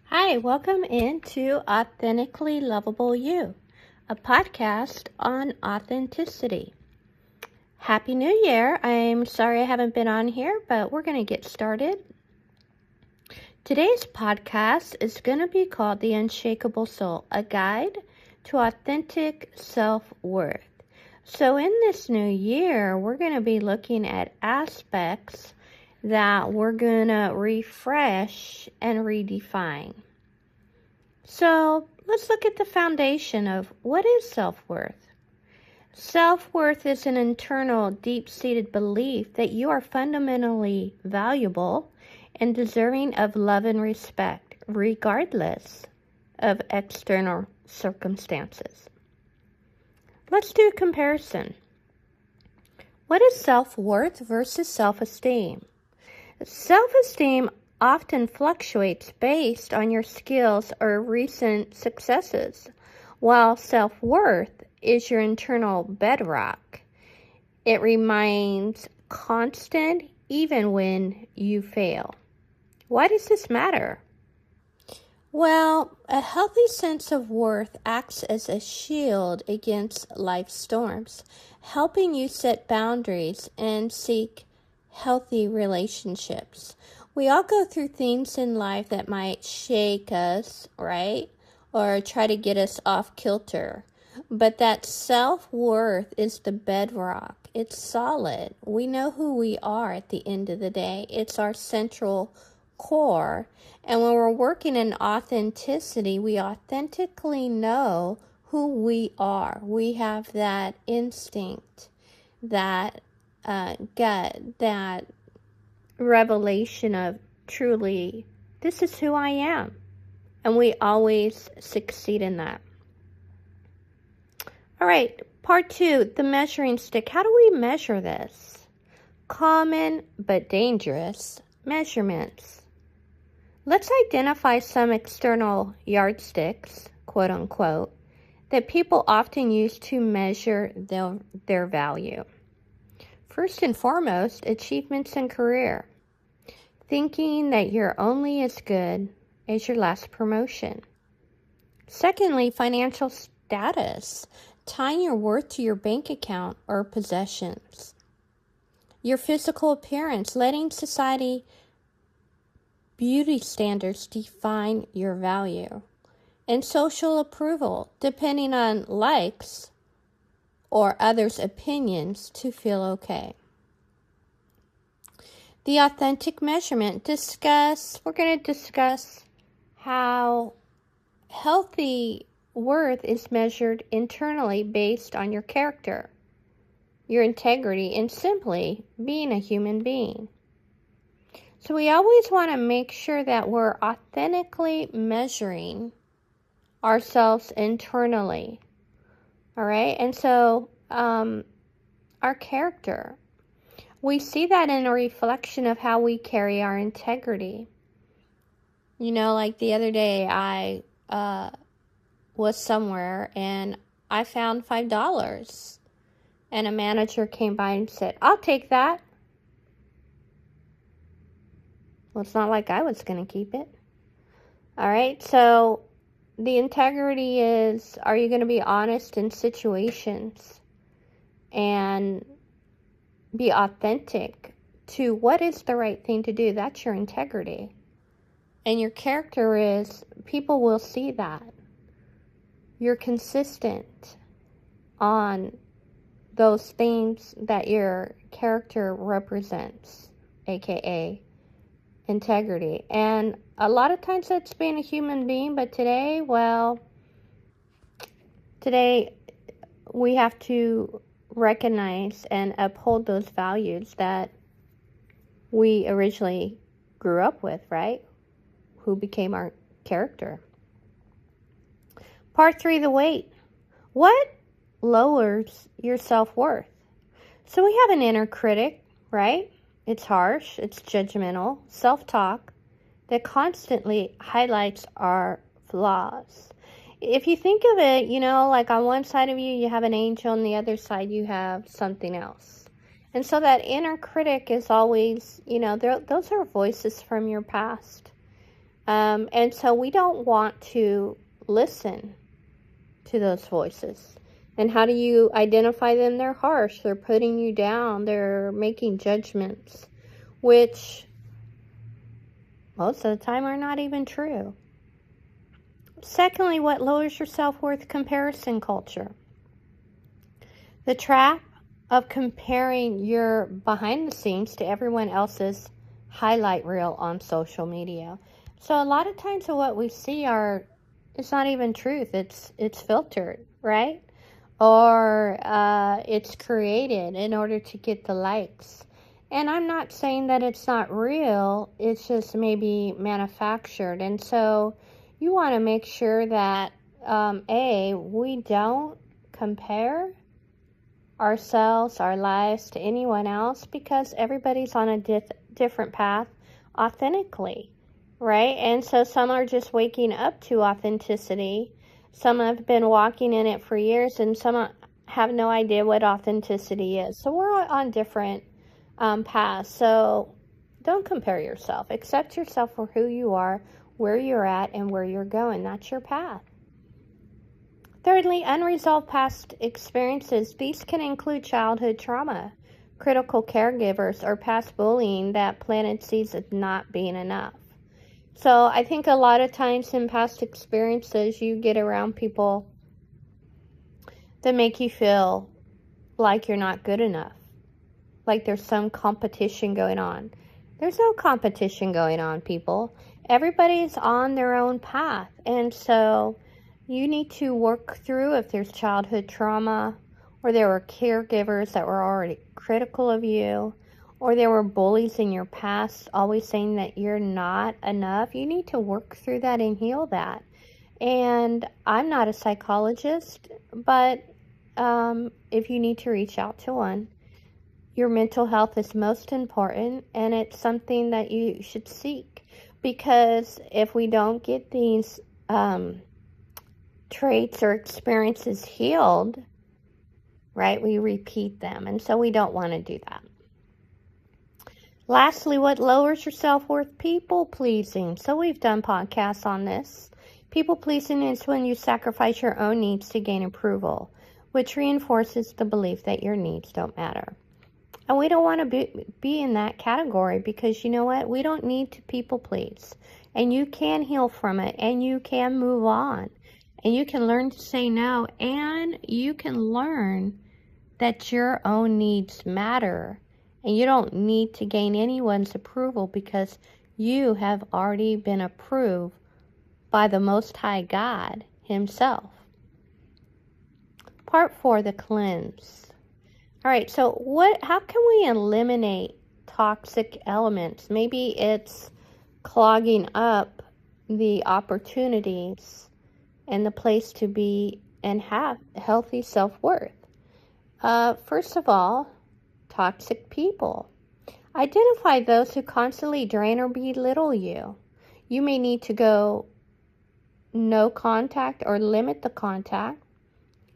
Hi, welcome into Authentically Lovable You, a podcast on authenticity. Happy New Year. I'm sorry I haven't been on here, but we're going to get started. Today's podcast is going to be called The Unshakeable Soul, a guide to authentic self-worth. So in this new year, we're going to be looking at aspects that we're going to refresh and redefine. So let's look at the foundation of what is self-worth. Self-worth is an internal, deep-seated belief that you are fundamentally valuable and deserving of love and respect, regardless of external circumstances. Let's do a comparison. What is self-worth versus self-esteem? Self-esteem often fluctuates based on your skills or recent successes, while self-worth is your internal bedrock. It remains constant even when you fail. Why does this matter? Well, a healthy sense of worth acts as a shield against life's storms, helping you set boundaries and seek healthy relationships. We all go through things in life that might shake us, right? Or try to get us off kilter. But that self-worth is the bedrock. It's solid. We know who we are at the end of the day. It's our central core. And when we're working in authenticity, we authentically know who we are. We have that instinct, that gut, that revelation of truly, this is who I am. And we always succeed in that. All right, part 2, the measuring stick. How do we measure this? Common but dangerous measurements. Let's identify some external yardsticks, quote unquote, that people often use to measure their value. First and foremost, achievements in career. Thinking that you're only as good as your last promotion. Secondly, financial status. Tying your worth to your bank account or possessions. Your physical appearance. Letting society beauty standards define your value. And social approval. Depending on likes or others' opinions to feel okay. The authentic measurement. We're going to discuss how healthy worth is measured internally based on your character, your integrity, and simply being a human being. So we always want to make sure that we're authentically measuring ourselves internally. All right? And so our character, we see that in a reflection of how we carry our integrity. You know, like the other day I was somewhere and I found $5 and a manager came by and said, I'll take that. Well, it's not like I was going to keep it. All right, so the integrity is, are you going to be honest in situations and be authentic to what is the right thing to do? That's your integrity. And your character is, people will see that. You're consistent on those things that your character represents, aka integrity. And a lot of times that's being a human being, but today we have to recognize and uphold those values that we originally grew up with, right? Who became our character. Part 3, the weight. What lowers your self-worth? So we have an inner critic, right? It's harsh, it's judgmental, self-talk that constantly highlights our flaws. If you think of it, you know, like on one side of you, you have an angel, on the other side, you have something else. And so that inner critic is always, you know, those are voices from your past. And so we don't want to listen to those voices. And how do you identify them? They're harsh. They're putting you down. They're making judgments, which most of the time are not even true. Secondly, what lowers your self-worth? Comparison culture. The trap of comparing your behind the scenes to everyone else's highlight reel on social media. So a lot of times what we see it's not even truth. It's filtered, right? Or it's created in order to get the likes. And I'm not saying that it's not real. It's just maybe manufactured. And so you want to make sure that we don't compare ourselves, our lives to anyone else, because everybody's on a different path authentically, right? And so some are just waking up to authenticity. Some have been walking in it for years, and some have no idea what authenticity is. So we're on different paths. So don't compare yourself. Accept yourself for who you are, where you're at, and where you're going. That's your path. Thirdly, unresolved past experiences. These can include childhood trauma, critical caregivers, or past bullying that planted seeds of not being enough. So I think a lot of times in past experiences, you get around people that make you feel like you're not good enough, like there's some competition going on. There's no competition going on, people. Everybody's on their own path. And so you need to work through if there's childhood trauma, or there were caregivers that were already critical of you, or there were bullies in your past always saying that you're not enough. You need to work through that and heal that. And I'm not a psychologist, but if you need to reach out to one, your mental health is most important, and it's something that you should seek. Because if we don't get these traits or experiences healed, right, we repeat them. And so we don't want to do that. Lastly, what lowers your self-worth? People pleasing. So we've done podcasts on this. People pleasing is when you sacrifice your own needs to gain approval, which reinforces the belief that your needs don't matter. And we don't want to be in that category, because you know what? We don't need to people please. And you can heal from it, and you can move on. And you can learn to say no, and you can learn that your own needs matter. And you don't need to gain anyone's approval, because you have already been approved by the Most High God Himself. Part 4, the cleanse. All right, so how can we eliminate toxic elements? Maybe it's clogging up the opportunities and the place to be and have healthy self-worth. First of all, toxic people. Identify those who constantly drain or belittle you. You may need to go no contact or limit the contact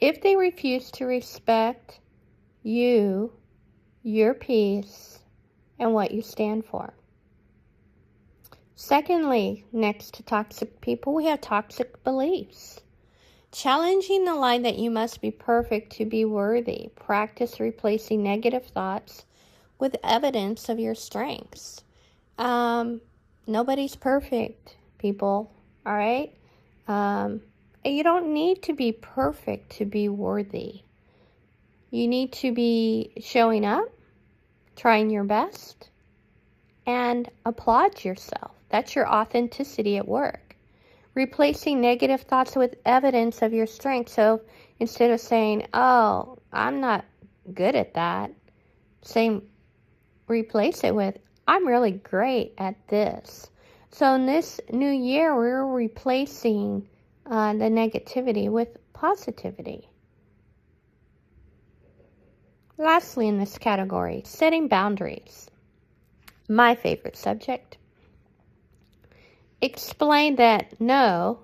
if they refuse to respect you, your peace, and what you stand for. Secondly, next to toxic people, we have toxic beliefs. Challenging the lie that you must be perfect to be worthy. Practice replacing negative thoughts with evidence of your strengths. Nobody's perfect, people, all right? You don't need to be perfect to be worthy. You need to be showing up, trying your best, and applaud yourself. That's your authenticity at work. Replacing negative thoughts with evidence of your strength. So instead of saying, oh, I'm not good at that, replace it with, I'm really great at this. So in this new year, we're replacing the negativity with positivity. Lastly in this category, setting boundaries. My favorite subject. Explain that no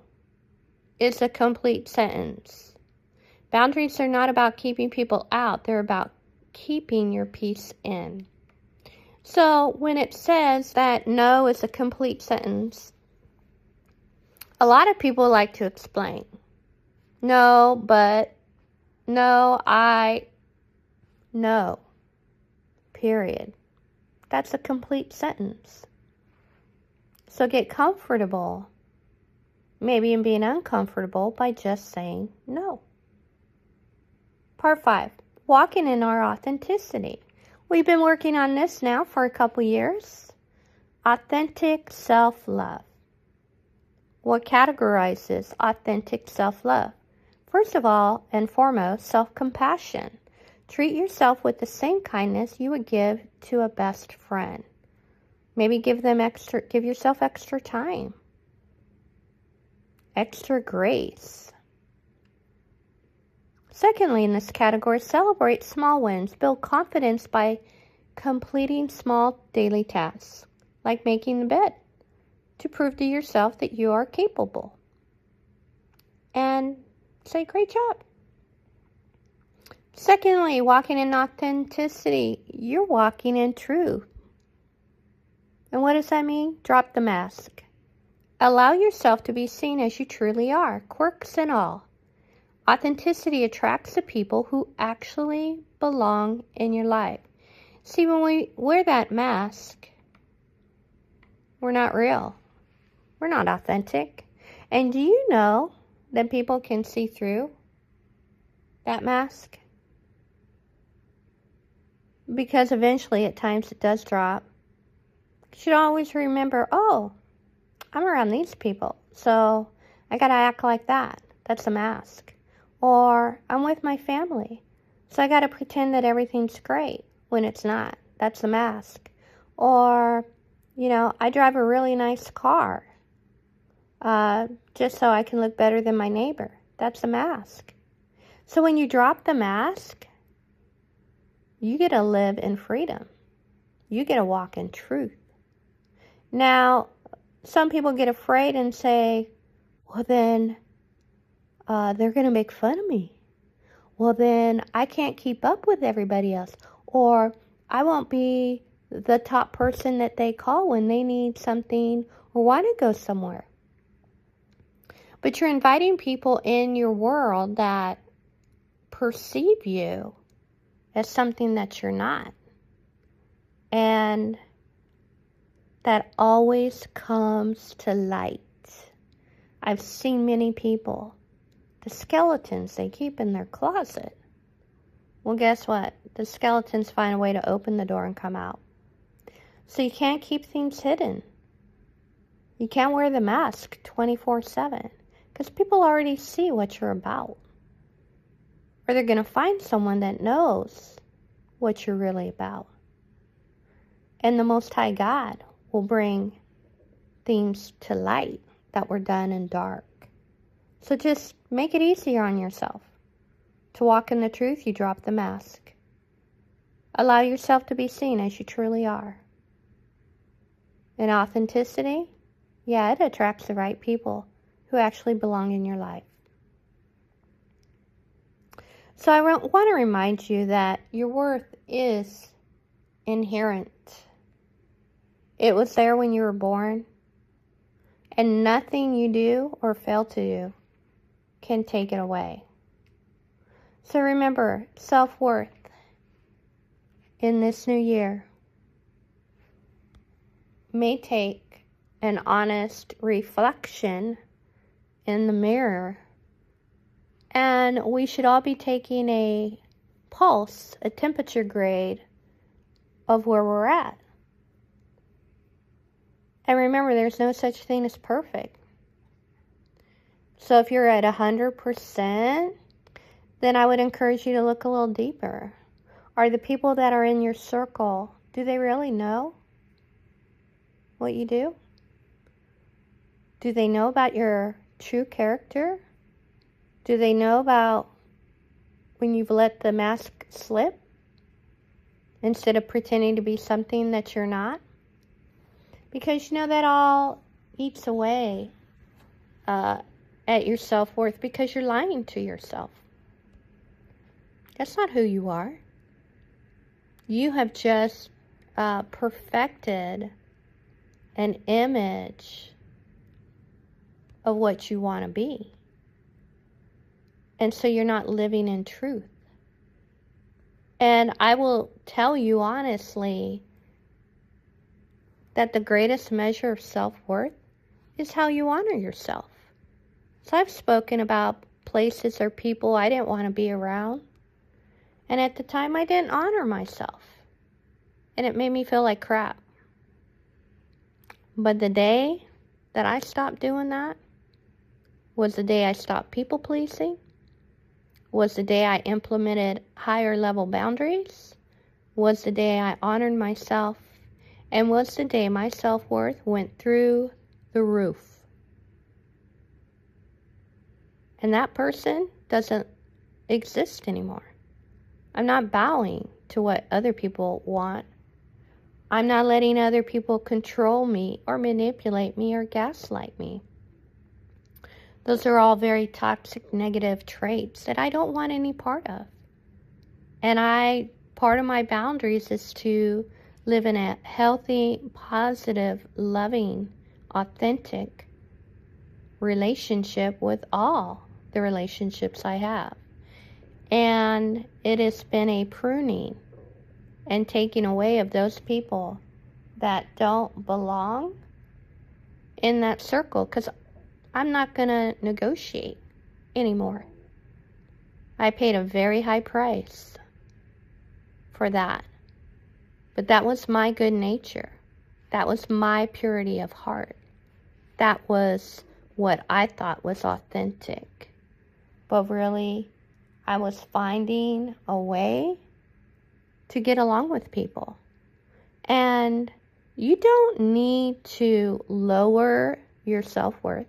is a complete sentence. Boundaries are not about keeping people out. They're about keeping your peace in. So when it says that no is a complete sentence, A lot of people like to explain. No, but, no, no, period. That's a complete sentence. So get comfortable, maybe in being uncomfortable, by just saying no. Part 5, walking in our authenticity. We've been working on this now for a couple years. Authentic self-love. What categorizes authentic self-love? First of all and foremost, self-compassion. Treat yourself with the same kindness you would give to a best friend. Maybe give yourself extra time, extra grace. Secondly, in this category, celebrate small wins. Build confidence by completing small daily tasks, like making the bed, to prove to yourself that you are capable. And say, great job. Secondly, walking in authenticity. You're walking in truth. And what does that mean? Drop the mask. Allow yourself to be seen as you truly are, quirks and all. Authenticity attracts the people who actually belong in your life. See, when we wear that mask, we're not real. We're not authentic. And do you know that people can see through that mask? Because eventually, at times, it does drop. You should always remember, oh, I'm around these people, so I got to act like that. That's a mask. Or I'm with my family, so I got to pretend that everything's great when it's not. That's a mask. Or, I drive a really nice car just so I can look better than my neighbor. That's a mask. So when you drop the mask, you get to live in freedom. You get to walk in truth. Now, some people get afraid and say, well, then they're going to make fun of me. Well, then I can't keep up with everybody else. Or I won't be the top person that they call when they need something or want to go somewhere. But you're inviting people in your world that perceive you as something that you're not. And that always comes to light. I've seen many people, the skeletons they keep in their closet. Well, guess what? The skeletons find a way to open the door and come out. So you can't keep things hidden. You can't wear the mask 24/7 because people already see what you're about. Or they're going to find someone that knows what you're really about. And the Most High God will bring things to light that were done in dark. So just make it easier on yourself. To walk in the truth, you drop the mask. Allow yourself to be seen as you truly are. And authenticity, yeah, it attracts the right people who actually belong in your life. So I want to remind you that your worth is inherent. It was there when you were born, and nothing you do or fail to do can take it away. So remember, self-worth in this new year may take an honest reflection in the mirror, and we should all be taking a pulse, a temperature grade of where we're at. And remember, there's no such thing as perfect. So if you're at 100%, then I would encourage you to look a little deeper. Are the people that are in your circle, do they really know what you do? Do they know about your true character? Do they know about when you've let the mask slip instead of pretending to be something that you're not? Because that all eats away at your self-worth because you're lying to yourself. That's not who you are. You have just perfected an image of what you want to be. And so you're not living in truth. And I will tell you honestly that the greatest measure of self-worth is how you honor yourself. So I've spoken about places or people I didn't want to be around. And at the time, I didn't honor myself. And it made me feel like crap. But the day that I stopped doing that was the day I stopped people pleasing, was the day I implemented higher level boundaries, was the day I honored myself, and was the day my self-worth went through the roof. And that person doesn't exist anymore. I'm not bowing to what other people want. I'm not letting other people control me or manipulate me or gaslight me. Those are all very toxic, negative traits that I don't want any part of. And part of my boundaries is to live in a healthy, positive, loving, authentic relationship with all the relationships I have. And it has been a pruning and taking away of those people that don't belong in that circle, because I'm not going to negotiate anymore. I paid a very high price for that. But that was my good nature. That was my purity of heart. That was what I thought was authentic. But really, I was finding a way to get along with people. And you don't need to lower your self-worth,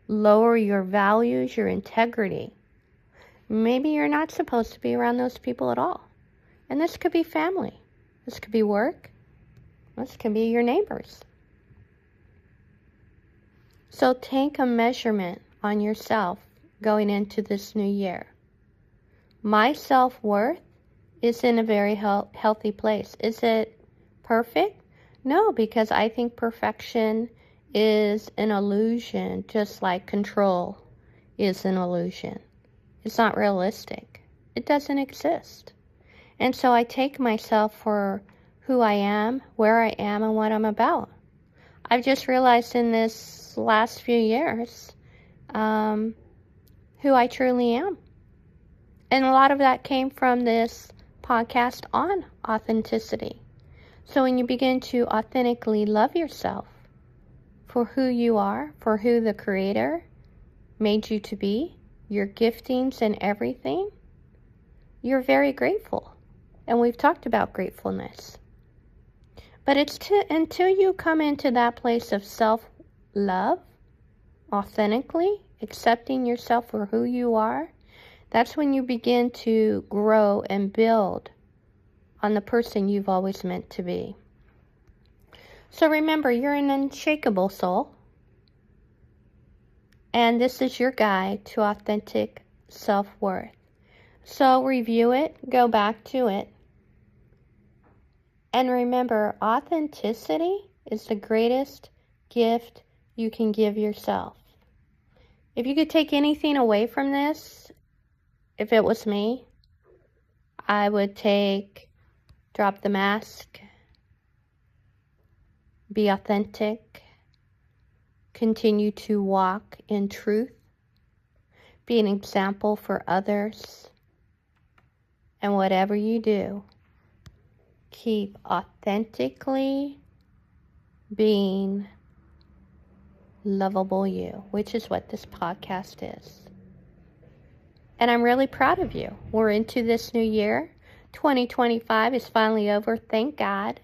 lower your values, your integrity. Maybe you're not supposed to be around those people at all. And this could be family. This could be work. This could be your neighbors. So take a measurement on yourself going into this new year. My self-worth is in a very healthy place. Is it perfect? No, because I think perfection is an illusion, just like control is an illusion. It's not realistic. It doesn't exist. And so I take myself for who I am, where I am, and what I'm about. I've just realized in this last few years who I truly am. And a lot of that came from this podcast on authenticity. So when you begin to authentically love yourself for who you are, for who the Creator made you to be, your giftings and everything, you're very grateful. And we've talked about gratefulness. But it's until you come into that place of self-love, authentically accepting yourself for who you are, that's when you begin to grow and build on the person you've always meant to be. So remember, you're an unshakable soul. And this is your guide to authentic self-worth. So review it, go back to it. And remember, authenticity is the greatest gift you can give yourself. If you could take anything away from this, if it was me, I would drop the mask, be authentic, continue to walk in truth, be an example for others, and whatever you do, keep authentically being lovable you, which is what this podcast is. And I'm really proud of you. We're into this new year. 2025 is finally over, thank God.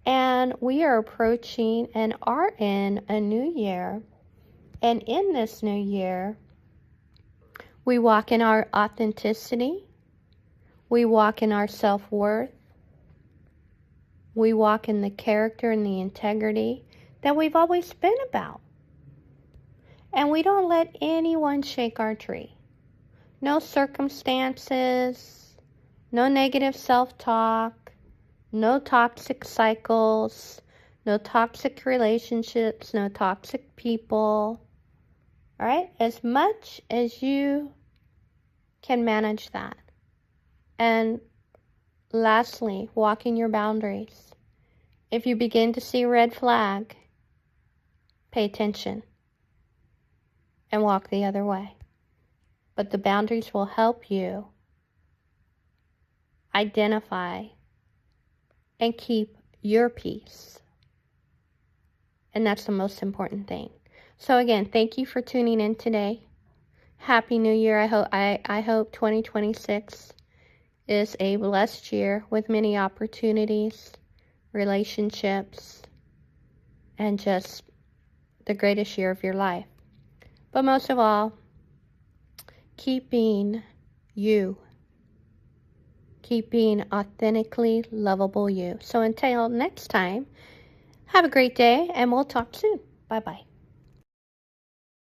And we are approaching and are in a new year. And in this new year, we walk in our authenticity. We walk in our self-worth. We walk in the character and the integrity that we've always been about. And we don't let anyone shake our tree. No circumstances, no negative self-talk, no toxic cycles, no toxic relationships, no toxic people. All right? As much as you can manage that. And lastly, walking your boundaries. If you begin to see a red flag, pay attention and walk the other way. But the boundaries will help you identify and keep your peace. And that's the most important thing. So again, thank you for tuning in today. Happy New Year. I hope 2026 is a blessed year with many opportunities, relationships, and just the greatest year of your life. But most of all, keep being you. Keep being authentically lovable you. So until next time, have a great day, and we'll talk soon. Bye-bye.